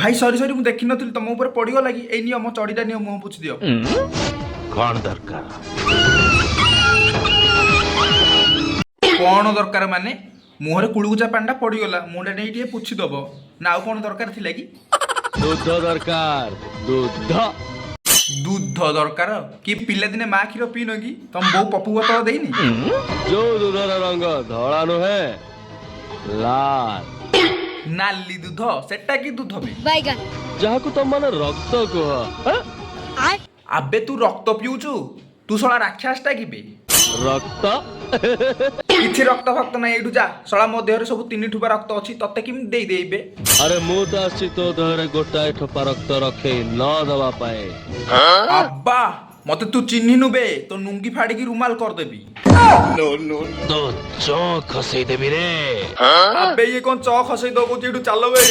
भाई sorry sorry मु देखि नथिल तुम ऊपर पड़ी गला कि ए नियो मो चड़ीटा नियो मुंह पुछ दियो कौन दरकार कौन दरकार माने मुहरे कुळुकुचा पांडा पड़ी गला मुंडा नै टिए पुछि दबो ना ଆଉ कौन दरकार थिला कि दूध दरकार दूध दूध दरकार कि पिला दिने मा खीर पीनो कि तुम बहु पपु बोतल देइनी जो दूधर रंग धड़ा नुहे लाल नाली दूध सेटा की दूध बे बैगन जहाकु तुम माने रक्त कुह आबे तू रक्त पिउचु तू सळा राक्षसटा कि बे रक्त किछि रक्त भक्त ना एडु जा सळा मो देहरे सब तीन ठुपा रक्त अछि तते किम देई देइबे अरे मु तो आसी तो देहरे गोटाए ठोपा रक्त रखे न दवा पाए अब्बा मते तू चिन्हिनु बे तो नुंगी फाड़ी की रुमाल कर देबी तो चो खसई देबी रे अबे ये कौन चौ खसई दो को जेडू चालो बे